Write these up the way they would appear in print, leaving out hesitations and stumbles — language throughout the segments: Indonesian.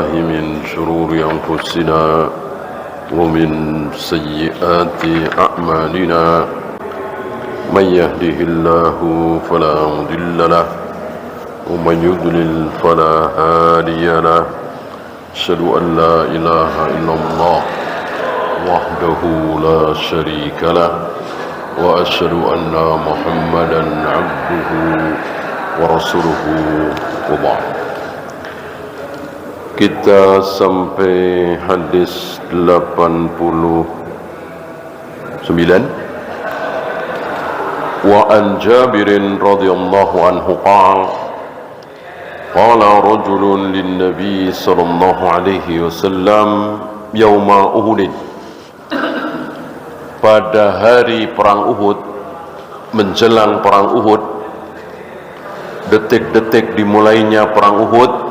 من شرور أنفسنا ومن سيئات أعمالنا من يهده الله فلا مضل له ومن يضلل فلا هادي له أشهد أن لا إله إلا الله وحده لا شريك له وأشهد أن محمدا عبده ورسوله وبعد. Kita sampai hadis 89. Wa an Jabirin radhiyallahu anhu qala rajulun lin nabi sallallahu alaihi wasallam yauma Uhud. Pada hari perang Uhud, menjelang perang Uhud, detik-detik dimulainya perang Uhud,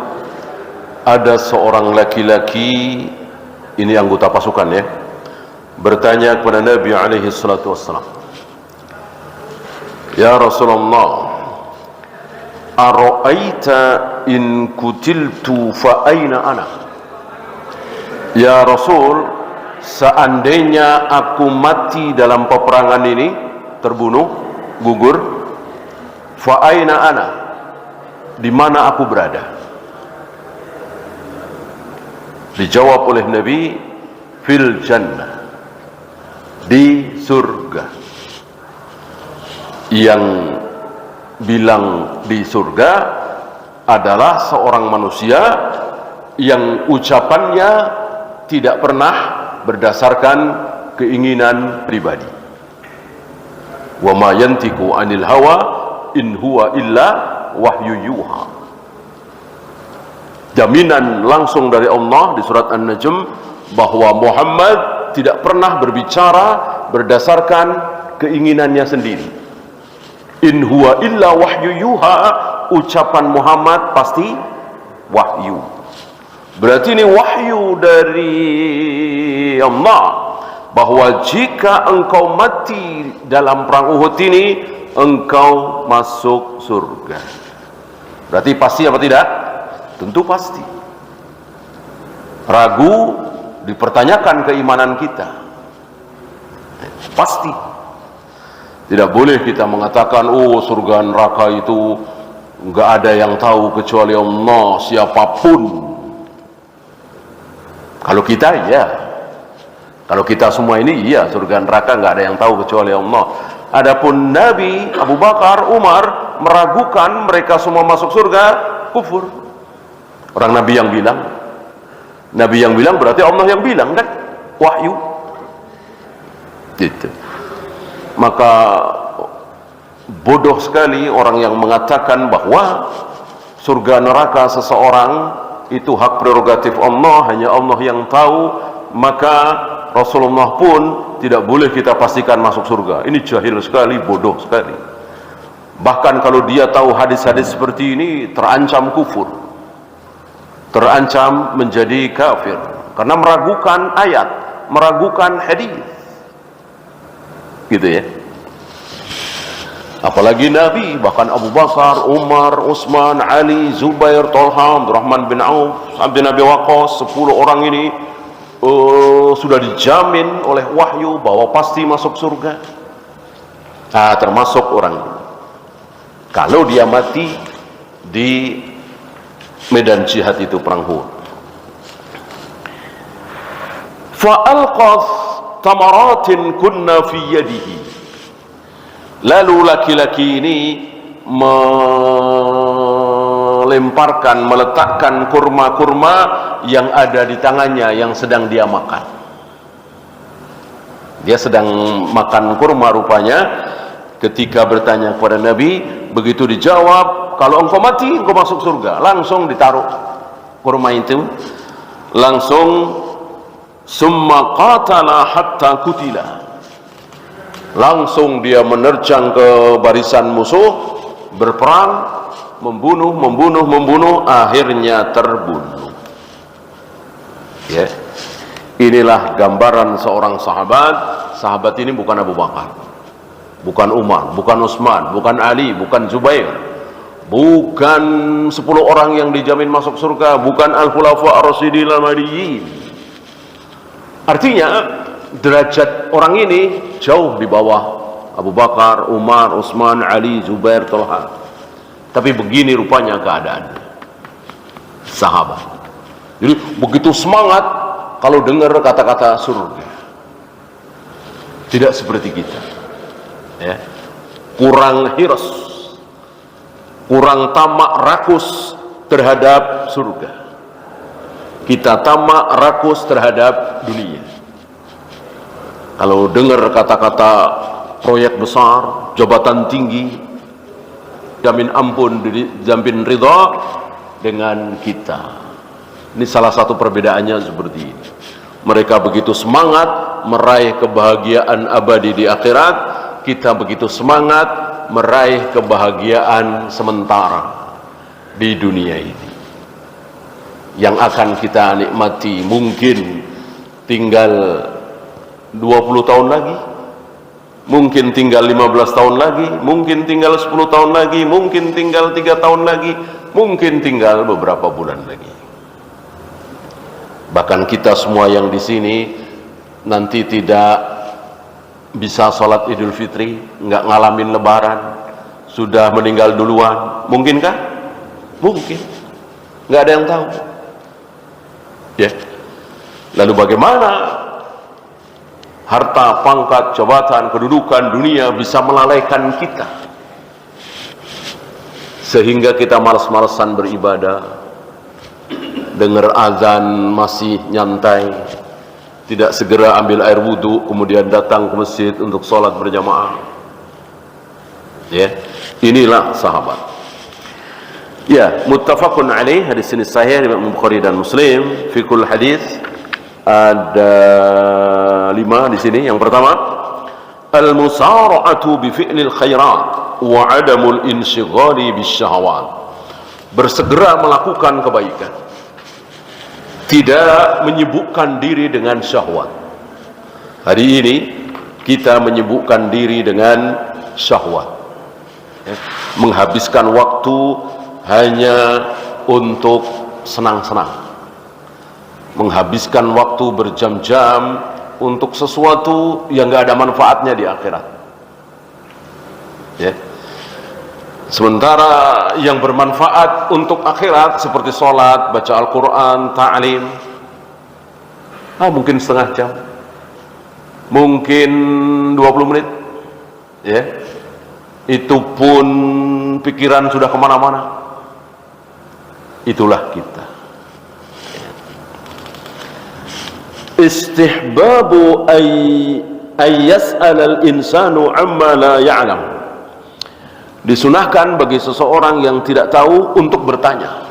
ada seorang laki-laki, ini anggota pasukan ya, bertanya kepada Nabi alaihi salatu wassalam, "Ya Rasulullah, ara'aita in kutiltu fa aina ana?" Ya Rasul, seandainya aku mati dalam peperangan ini, terbunuh, gugur, fa aina ana? Di mana aku berada? Dijawab oleh Nabi, fil jannah, di surga. Yang bilang di surga adalah seorang manusia yang ucapannya tidak pernah berdasarkan keinginan pribadi. Wa ma yantiqu anil hawa in huwa illa wahyu yuha. Jaminan langsung dari Allah di surat An-Najm bahwa Muhammad tidak pernah berbicara berdasarkan keinginannya sendiri. In huwa illa wahyu yuha, ucapan Muhammad pasti wahyu. Berarti ini wahyu dari Allah bahwa jika engkau mati dalam perang Uhud ini, engkau masuk surga. Berarti pasti apa tidak? Tentu pasti. Ragu, dipertanyakan keimanan kita. Pasti. Tidak boleh kita mengatakan, oh surga neraka itu enggak ada yang tahu kecuali Allah, siapapun. Kalau kita ya. Kalau kita semua ini iya, surga neraka enggak ada yang tahu kecuali Allah. Adapun Nabi, Abu Bakar, Umar meragukan mereka semua masuk surga, kufur. Orang Nabi yang bilang berarti Allah yang bilang kan, wahyu gitu. Maka bodoh sekali orang yang mengatakan bahwa surga neraka seseorang itu hak prerogatif Allah, hanya Allah yang tahu, maka Rasulullah pun tidak boleh kita pastikan masuk surga. Ini jahil sekali, bodoh sekali. Bahkan kalau dia tahu hadis-hadis seperti ini, terancam kufur, terancam menjadi kafir karena meragukan ayat, meragukan hadis, gitu ya. Apalagi Nabi, bahkan Abu Bakar, Umar, Utsman, Ali, Zubair, Thalha, Abdurrahman bin Auf, Sa'ad bin Abi Waqqas, 10 orang ini sudah dijamin oleh wahyu bahwa pasti masuk surga. Nah, termasuk orang ini. Kalau dia mati di medan jihad itu, perang Uhud. Fa'alqas tamaratin kunna fi yadihi. Lalu laki-laki ini meletakkan kurma-kurma yang ada di tangannya yang sedang dia makan. Dia sedang makan kurma rupanya, ketika bertanya kepada Nabi, begitu dijawab, kalau engkau mati, engkau masuk surga. Langsung ditaruh kurma itu. Langsung summa qatala hatta kutila. Langsung dia menerjang ke barisan musuh, berperang, membunuh, akhirnya terbunuh. Ya. Inilah gambaran seorang sahabat. Sahabat ini bukan Abu Bakar, bukan Umar, bukan Utsman, bukan Ali, bukan Zubair, bukan 10 orang yang dijamin masuk surga, bukan al-khulafa ar-rasyidin al-mahdiyyin. Artinya derajat orang ini jauh di bawah Abu Bakar, Umar, Utsman, Ali, Zubair, Talha. Tapi begini rupanya keadaan sahabat. Jadi begitu semangat kalau dengar kata-kata surga. Tidak seperti kita, ya. Kurang hiras, kurang tamak rakus terhadap surga. Kita tamak rakus terhadap dunia. Kalau dengar kata-kata proyek besar, jabatan tinggi, jamin ampun, jamin ridha dengan kita. Ini salah satu perbedaannya seperti ini. Mereka begitu semangat meraih kebahagiaan abadi di akhirat, kita begitu semangat meraih kebahagiaan sementara di dunia ini. Yang akan kita nikmati mungkin tinggal 20 tahun lagi, mungkin tinggal 15 tahun lagi, mungkin tinggal 10 tahun lagi, mungkin tinggal 3 tahun lagi, mungkin tinggal beberapa bulan lagi. Bahkan kita semua yang di sini nanti tidak bisa sholat Idul Fitri, nggak ngalamin Lebaran, sudah meninggal duluan, mungkinkah? Mungkin, nggak ada yang tahu. Ya, lalu bagaimana harta, pangkat, jabatan, kedudukan dunia bisa melalaikan kita sehingga kita malas-malasan beribadah, dengar azan masih nyantai, tidak segera ambil air wudhu, kemudian datang ke masjid untuk sholat berjamaah. Ya, inilah sahabat. Ya, muttafaqun alaih, hadis ini sahih Imam Bukhari dan Muslim. Fi kulli hadis ada 5 di sini. Yang pertama, al-musara'atu bi fi'lil khairat wa 'adamul inshighali bisyahawat. Bersegera melakukan kebaikan, tidak menyibukkan diri dengan syahwat. Hari ini kita menyibukkan diri dengan syahwat, ya, menghabiskan waktu hanya untuk senang-senang, menghabiskan waktu berjam-jam untuk sesuatu yang gak ada manfaatnya di akhirat, ya. Sementara yang bermanfaat untuk akhirat seperti sholat, baca Al-Quran, ta'lim, mungkin setengah jam, mungkin 20 menit, ya, itu pun pikiran sudah kemana-mana. Itulah kita. Istihbabu ay yas'al al-insanu amma la ya'lam. Disunahkan bagi seseorang yang tidak tahu untuk bertanya.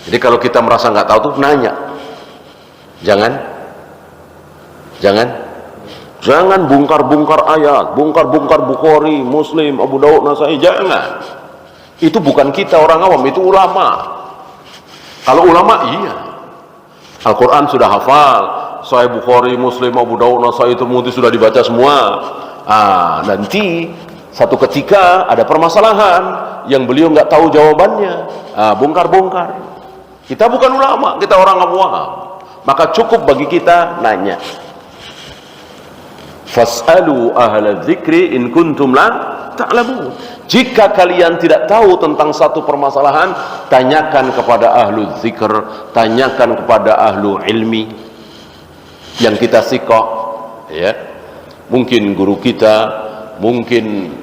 Jadi kalau kita merasa nggak tahu tuh nanya. Jangan bongkar-bongkar ayat, bongkar-bongkar Bukhari, Muslim, Abu Daud, Nasai, jangan. Itu bukan kita orang awam, itu ulama. Kalau ulama iya, Al-Quran sudah hafal, Sahih Bukhari, Muslim, Abu Daud, Nasai, Tirmidzi sudah dibaca semua. Nanti satu ketika ada permasalahan yang beliau nggak tahu jawabannya, bongkar-bongkar. Kita bukan ulama, kita orang awam, maka cukup bagi kita nanya. Fas'alu ahla dzikri in kuntum la ta'lamun. Jika kalian tidak tahu tentang satu permasalahan, tanyakan kepada ahlu dzikr, tanyakan kepada ahlu ilmi yang kita sikok, ya. Mungkin guru kita, mungkin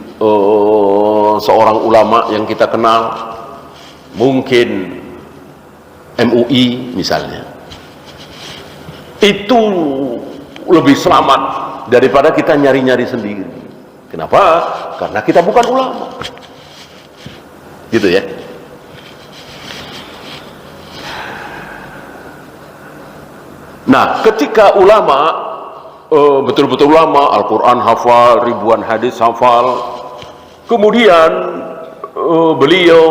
seorang ulama yang kita kenal, mungkin MUI misalnya. Itu lebih selamat daripada kita nyari-nyari sendiri. Kenapa? Karena kita bukan ulama. Gitu ya. Nah, ketika ulama betul-betul ulama, Al-Quran hafal, ribuan hadis hafal, kemudian beliau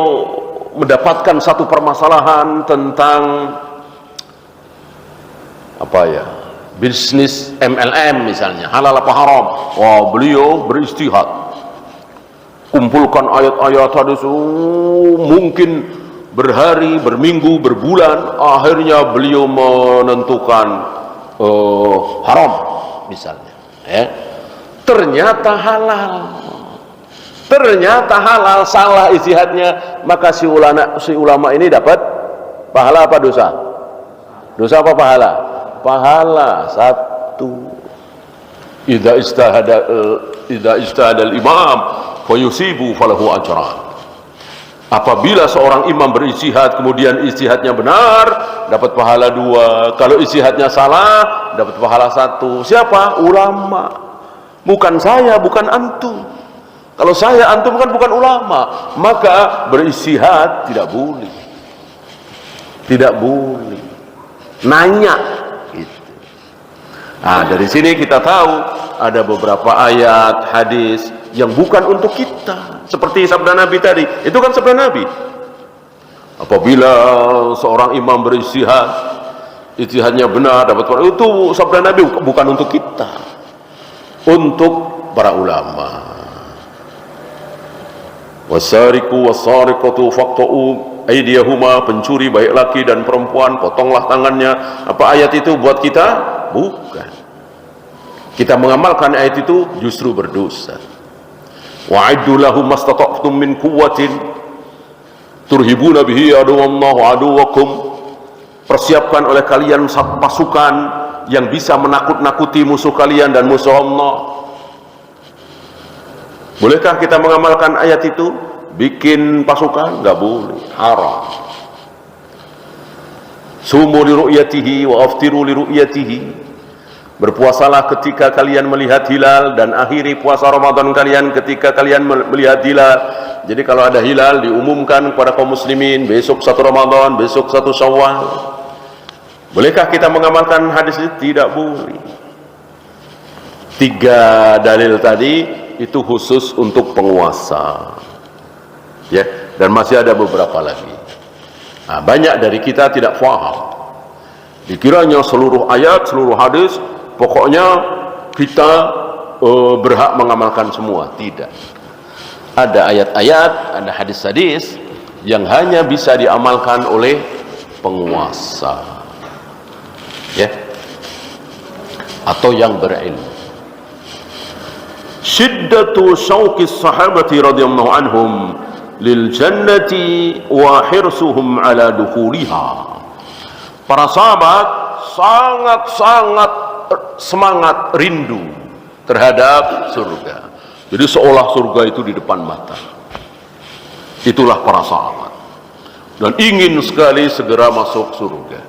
mendapatkan satu permasalahan tentang apa ya, bisnis MLM misalnya, halal apa haram. Wah, beliau beristihad, kumpulkan ayat-ayat hadis, mungkin berhari, berminggu, berbulan, akhirnya beliau menentukan haram misalnya, ya. Ternyata halal, salah ijtihadnya, maka si ulama ini dapat pahala apa dosa? Dosa apa pahala? Pahala satu. Idza ijtahada al-imam fayusibu falahu ajran. Apabila seorang imam berijtihad kemudian ijtihadnya benar, dapat pahala 2. Kalau ijtihadnya salah, dapat pahala 1. Siapa? Ulama. Bukan saya, bukan antum. Kalau saya, antum kan bukan ulama, maka berijtihad tidak boleh. Tidak boleh. Nanya gitu. Nah, dari sini kita tahu ada beberapa ayat, hadis yang bukan untuk kita. Seperti sabda Nabi tadi, itu kan sabda Nabi. Apabila seorang imam berijtihad, ijtihadnya benar, dapat pahala, itu sabda Nabi, bukan untuk kita. Untuk para ulama. Wasariqu wasariqatu faqta'u aydiyahuma, pencuri baik laki dan perempuan potonglah tangannya. Apa ayat itu buat kita? Bukan. Kita mengamalkan ayat itu justru berdosa. Wa'iddu lahum mastata'tum min quwwatin turhibuna bihi aduwallahi wa aduwakum. Persiapkan oleh kalian pasukan yang bisa menakut-nakuti musuh kalian dan musuh Allah. Bolehkah kita mengamalkan ayat itu? Bikin pasukan? Enggak boleh, haram. Sumu li ru'yatihi wa aftiru li ru'yatihi. Berpuasalah ketika kalian melihat hilal dan akhiri puasa Ramadan kalian ketika kalian melihat hilal. Jadi kalau ada hilal diumumkan kepada kaum muslimin, besok 1 Ramadan, besok 1 Syawal. Bolehkah kita mengamalkan hadis itu? Tidak boleh. 3 dalil tadi itu khusus untuk penguasa, ya, dan masih ada beberapa lagi. Nah, banyak dari kita tidak faham, dikiranya seluruh ayat, seluruh hadis, pokoknya kita berhak mengamalkan semua. Tidak. Ada ayat-ayat, ada hadis-hadis yang hanya bisa diamalkan oleh penguasa, ya, atau yang berilmu. Syiddatu syauqi sahabati radhiyallahu anhum lil jannati wa hirsuhum ala dukhuliha. Para sahabat sangat-sangat semangat rindu terhadap surga. Jadi seolah surga itu di depan mata. Itulah para sahabat. Dan ingin sekali segera masuk surga.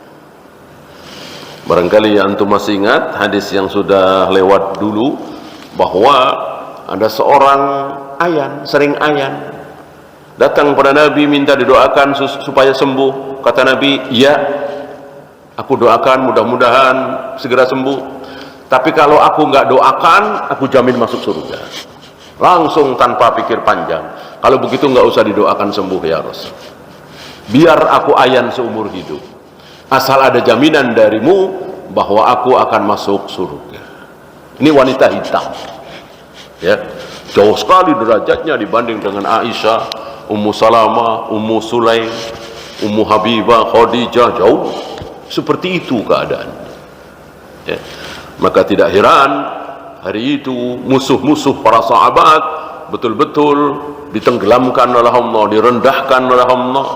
Barangkali antum masih ingat hadis yang sudah lewat dulu, bahwa ada seorang sering ayan, datang pada Nabi minta didoakan supaya sembuh. Kata Nabi, ya, aku doakan mudah-mudahan segera sembuh. Tapi kalau aku nggak doakan, aku jamin masuk surga. Langsung tanpa pikir panjang. Kalau begitu nggak usah didoakan sembuh ya Rasul. Biar aku ayan seumur hidup. Asal ada jaminan darimu bahwa aku akan masuk surga. Ini wanita hitam, ya, jauh sekali derajatnya dibanding dengan Aisyah, Ummu Salamah, Ummu Sulaim, Ummu Habibah, Khadijah, jauh. Seperti itu keadaan, ya. Maka tidak heran hari itu musuh-musuh para sahabat betul-betul ditenggelamkan oleh Allah, direndahkan oleh Allah.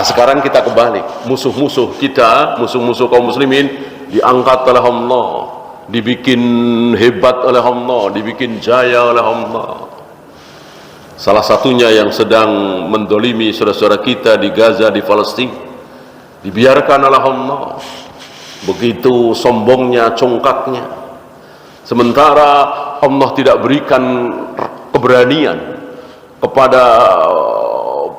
Sekarang kita kebalik, musuh-musuh kita, musuh-musuh kaum muslimin diangkat oleh Allah, dibikin hebat oleh Allah, dibikin jaya oleh Allah. Salah satunya yang sedang mendolimi saudara-saudara kita di Gaza, di Palestina, dibiarkan oleh Allah. Begitu sombongnya, congkaknya. Sementara Allah tidak berikan keberanian kepada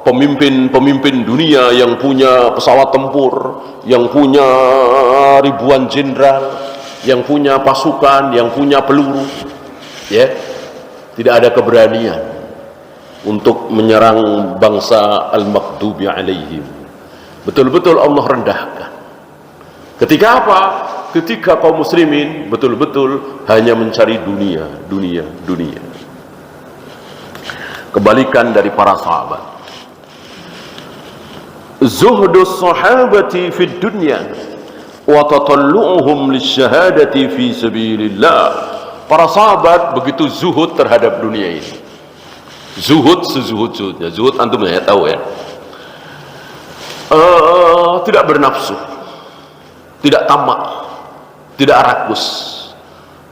pemimpin-pemimpin dunia yang punya pesawat tempur, yang punya ribuan jenderal, yang punya pasukan, yang punya peluru, ya, tidak ada keberanian untuk menyerang bangsa al-maghdubi alaihim. Betul-betul Allah rendahkan. Ketika apa? Ketika kaum muslimin betul-betul hanya mencari dunia. kebalikan dari para sahabat. Zuhdus sahabati fid dunya wa tatallu'uhum lisyahadati fi sabilillah. Para sahabat begitu zuhud terhadap dunia ini. Zuhud sezuhud-zuhudnya. Zuhud antum ya tahu ya. Tidak bernafsu, tidak tamak, tidak rakus,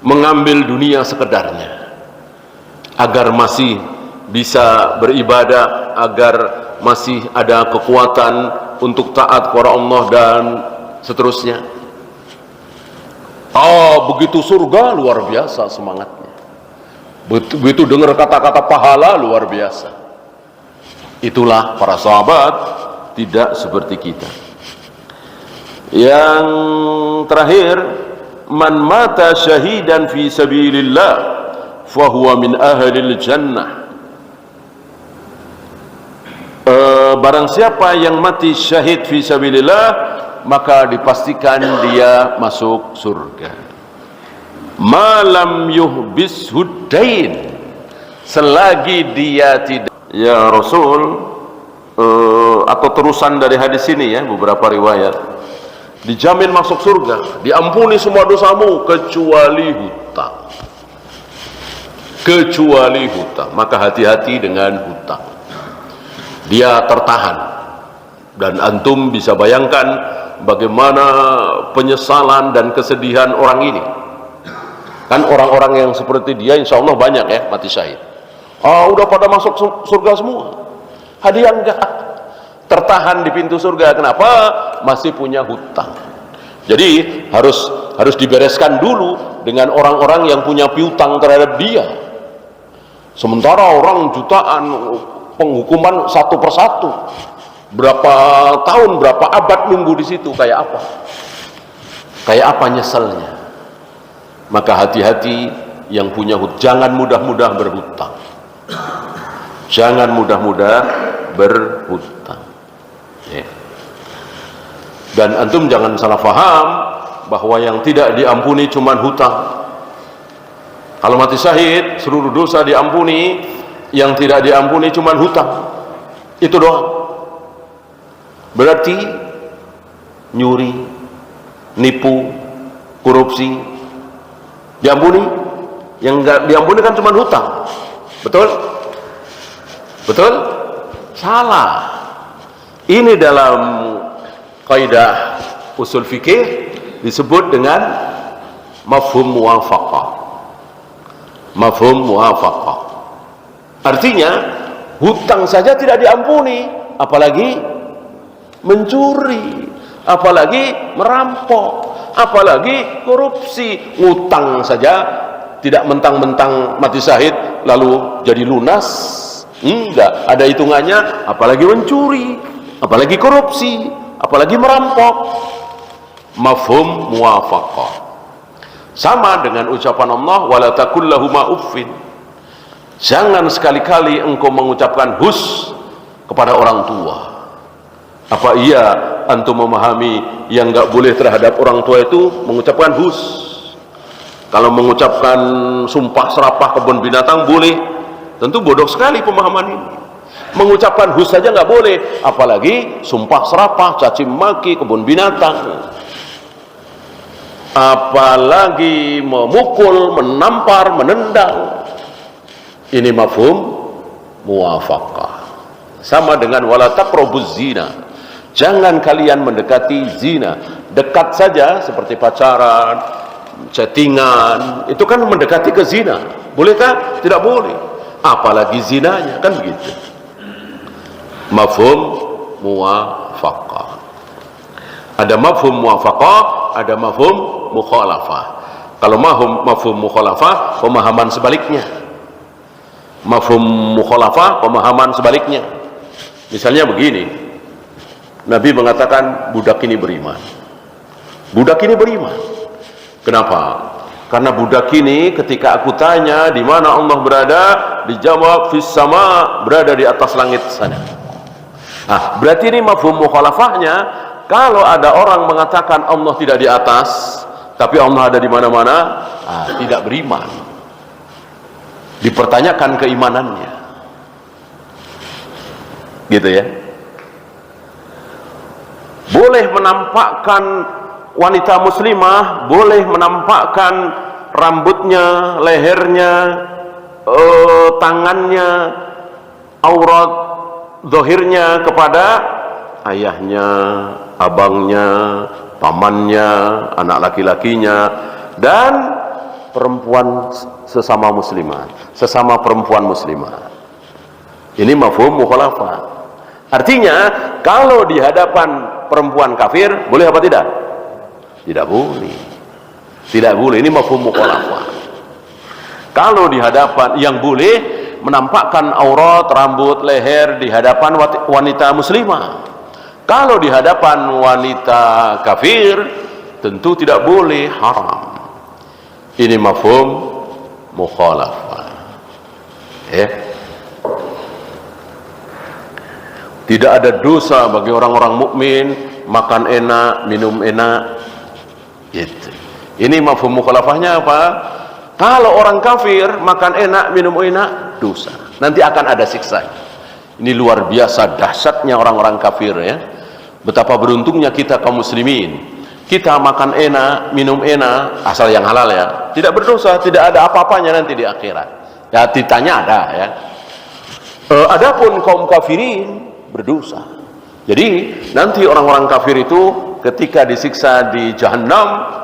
mengambil dunia sekedarnya agar masih bisa beribadah, agar masih ada kekuatan untuk taat kepada Allah dan seterusnya. Begitu surga luar biasa semangatnya, begitu dengar kata-kata pahala luar biasa. Itulah para sahabat, tidak seperti kita. Yang terakhir, man mata syahidan fi sabilillah fahuwa min ahlil jannah. Barang siapa yang mati syahid fi sabilillah, maka dipastikan dia masuk surga. Malam yuhbis hudain, selagi dia tidak. Ya Rasul, atau terusan dari hadis ini ya, beberapa riwayat, dijamin masuk surga, diampuni semua dosamu kecuali hutang. Kecuali hutang. Maka hati-hati dengan hutang. Dia tertahan, dan antum bisa bayangkan bagaimana penyesalan dan kesedihan orang ini. Kan orang-orang yang seperti dia insya Allah banyak ya mati syahid. Udah pada masuk surga semua, hadiah enggak, tertahan di pintu surga. Kenapa? Masih punya hutang. Jadi harus dibereskan dulu dengan orang-orang yang punya piutang terhadap dia. Sementara orang jutaan, penghukuman satu persatu, berapa tahun, berapa abad nunggu di situ. Kayak apa? Kayak apa nyeselnya? Maka hati-hati yang punya hutang, jangan mudah-mudah berhutang. Jangan mudah-mudah berhutang. Ya. Dan antum jangan salah faham bahwa yang tidak diampuni cuma hutang. Kalau mati syahid seluruh dosa diampuni, yang tidak diampuni cuma hutang. Itu doang. Berarti nyuri, nipu, korupsi diampuni, yang enggak diampuni kan cuma hutang. Betul? Betul? Salah. Ini dalam kaidah usul fikih disebut dengan mafhum muwafaqah. Mafhum muwafaqah. Artinya hutang saja tidak diampuni, apalagi mencuri, apalagi merampok, apalagi korupsi. Ngutang saja tidak mentang-mentang mati syahid lalu jadi lunas. Enggak, ada hitungannya, apalagi mencuri, apalagi korupsi, apalagi merampok. Mafhum muwafaqah. Sama dengan ucapan Allah, wala taqul lahuma uffin. Jangan sekali-kali engkau mengucapkan hus kepada orang tua. Apa iya antum memahami yang enggak boleh terhadap orang tua itu mengucapkan hus? Kalau mengucapkan sumpah serapah kebun binatang boleh. Tentu bodoh sekali pemahaman ini. Mengucapkan hus saja nggak boleh, apalagi sumpah serapah, caci maki kebun binatang, apalagi memukul, menampar, menendang. Ini mafhum muwafaqah. Sama dengan wala taqrabuz zina. Jangan kalian mendekati zina. Dekat saja seperti pacaran, chattingan, itu kan mendekati ke zina. Bolehkah? Tidak boleh. Apalagi zinanya, kan begitu. Mafhum muwafaqah. Ada mafhum muwafaqah, ada mafhum mukhalafah. Kalau mafhum mukhalafah, pemahaman sebaliknya. Mafhum mukhalafah, pemahaman sebaliknya. Misalnya begini, Nabi mengatakan budak ini beriman. Budak ini beriman. Kenapa? Karena budak ini ketika aku tanya di mana Allah berada, dijawab fis sama, berada di atas langit sana. Berarti ini mafhum mukhalafahnya. Kalau ada orang mengatakan Allah tidak di atas, tapi Allah ada di mana-mana, tidak beriman. Dipertanyakan keimanannya. gitu ya. Boleh menampakkan wanita muslimah, boleh menampakkan rambutnya, lehernya, tangannya, aurat zahirnya kepada ayahnya, abangnya, pamannya, anak laki-lakinya, dan perempuan sesama muslimah, sesama perempuan muslimah. Ini mafhum mukhalafah. Artinya kalau di hadapan perempuan kafir boleh apa tidak? Tidak boleh. Tidak boleh. Ini mafhum mukhalafah. Kalau di hadapan yang boleh menampakkan aurat, rambut, leher di hadapan wanita muslimah. Kalau di hadapan wanita kafir tentu tidak boleh, haram. Ini mafhum mukhalafah. Ya. Tidak ada dosa bagi orang-orang mukmin makan enak, minum enak. Gitu. Ini mafhum mukhalafahnya apa? Kalau orang kafir makan enak, minum enak, dosa. Nanti akan ada siksa. Ini luar biasa dahsyatnya orang-orang kafir ya. Betapa beruntungnya kita kaum muslimin. Kita makan enak, minum enak, asal yang halal ya. Tidak berdosa, tidak ada apa-apanya nanti di akhirat. Ya ditanya ada ya. Adapun kaum kafirin berdosa. Jadi nanti orang-orang kafir itu ketika disiksa di Jahannam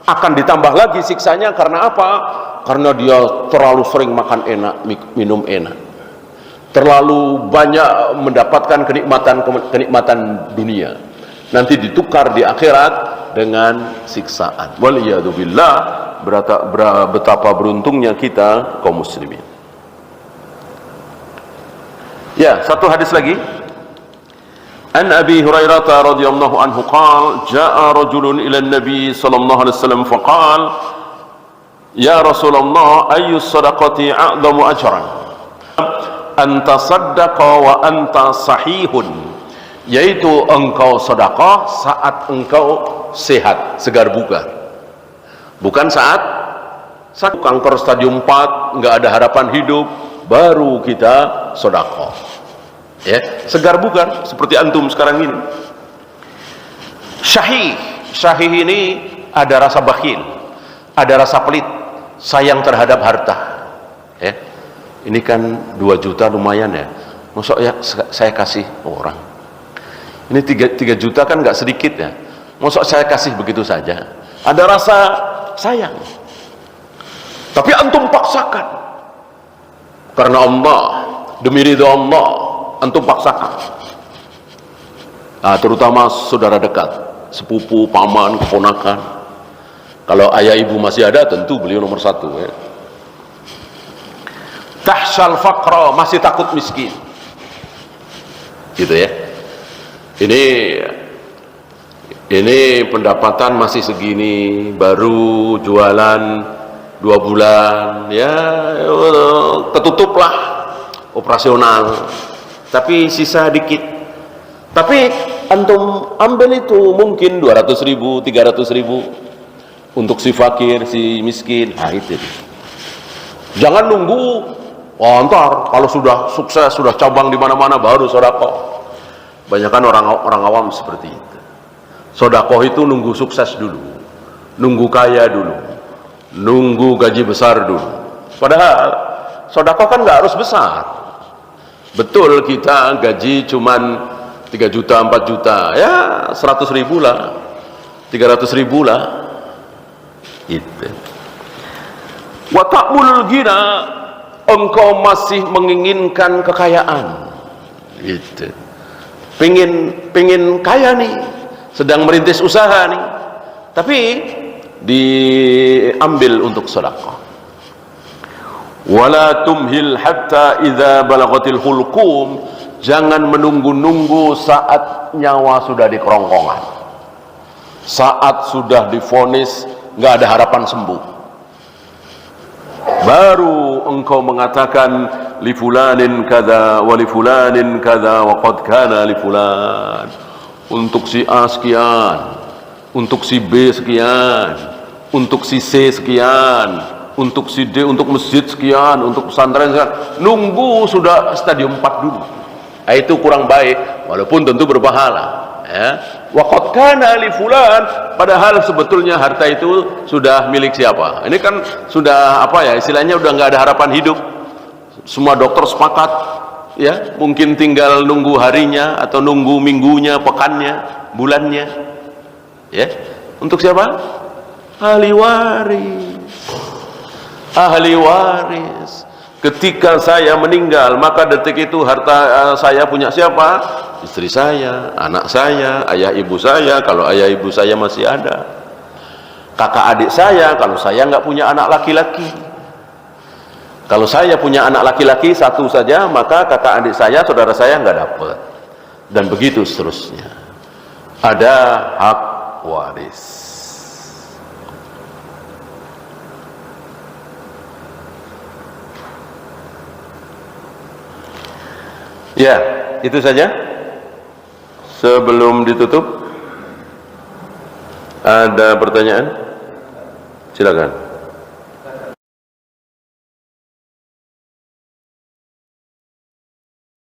akan ditambah lagi siksanya karena apa? Karena dia terlalu sering makan enak, minum enak, terlalu banyak mendapatkan kenikmatan dunia. Nanti ditukar di akhirat dengan siksaan. Waliyadzubillah, betapa beruntungnya kita kaum muslimin. Ya, satu hadis lagi. An Abi Hurairah radhiyallahu anhu qala jaa rajulun ila an-nabi sallallahu alaihi wasallam faqala ya Rasulullah ayyu sadaqati a'zamu ajran anta saddaqa wa anta sahihun, yaitu engkau sedekah saat engkau sehat, segar bugar, bukan saat kanker stadium 4 enggak ada harapan hidup baru kita sedekah. Ya, segar bugar seperti antum sekarang ini. Syahih ini ada rasa bakhil, ada rasa pelit, sayang terhadap harta. Ya, ini kan 2 juta lumayan ya. Masuk ya saya kasih orang. Ini 3 juta kan nggak sedikit ya. Masuk saya kasih begitu saja. Ada rasa sayang. Tapi antum paksakan karena Allah, demi ridha Allah. Antum paksakan. Nah, terutama saudara dekat, sepupu, paman, keponakan. Kalau ayah ibu masih ada, tentu beliau nomor 1 ya. Tahsyal faqra, masih takut miskin. Gitu ya. Ini pendapatan masih segini, baru jualan 2 bulan, ya ketutuplah operasional. Tapi sisa dikit. Tapi antum ambil itu mungkin 200.000, 300.000 untuk si fakir, si miskin. Nah itu. Jangan nunggu, oh ntar kalau sudah sukses, sudah cabang di mana-mana baru sedekah. Banyakan orang awam seperti itu. Sedekah itu nunggu sukses dulu, nunggu kaya dulu, nunggu gaji besar dulu. Padahal sedekah kan nggak harus besar. Betul kita gaji cuman 3 juta, 4 juta, ya 100.000 lah, 300.000 lah. Itu. Wa ta'mulul ghina, engkau masih menginginkan kekayaan. Itu. Pengen kaya nih, sedang merintis usaha nih, tapi diambil untuk sedekah. Wala tumhil hatta idza balagatil hulqum, jangan menunggu-nunggu saat nyawa sudah di kerongkongan, saat sudah divonis nggak ada harapan sembuh, baru engkau mengatakan li fulanin kada wa li fulanin kada wa qad kana li fulan, untuk si A sekian, untuk si B sekian, untuk si C sekian, untuk si D, untuk masjid sekian, untuk pesantren sekian. Nunggu sudah stadium 4 dulu. Itu kurang baik, walaupun tentu berpahala. Ya. Wa qad kana li fulan, padahal sebetulnya harta itu sudah milik siapa? Ini kan sudah apa ya, istilahnya udah nggak ada harapan hidup. Semua dokter sepakat, ya, mungkin tinggal nunggu harinya atau nunggu minggunya, pekannya, bulannya. Ya. Untuk siapa? Ahli waris. Ahli waris. Ketika saya meninggal, maka detik itu harta saya punya siapa? Istri saya, anak saya, ayah ibu saya, kalau ayah ibu saya masih ada. Kakak adik saya, kalau saya nggak punya anak laki-laki. Kalau saya punya anak laki-laki satu saja, maka kakak adik saya, saudara saya nggak dapat. Dan begitu seterusnya. Ada hak waris. Ya, itu saja. Sebelum ditutup, ada pertanyaan? Silakan.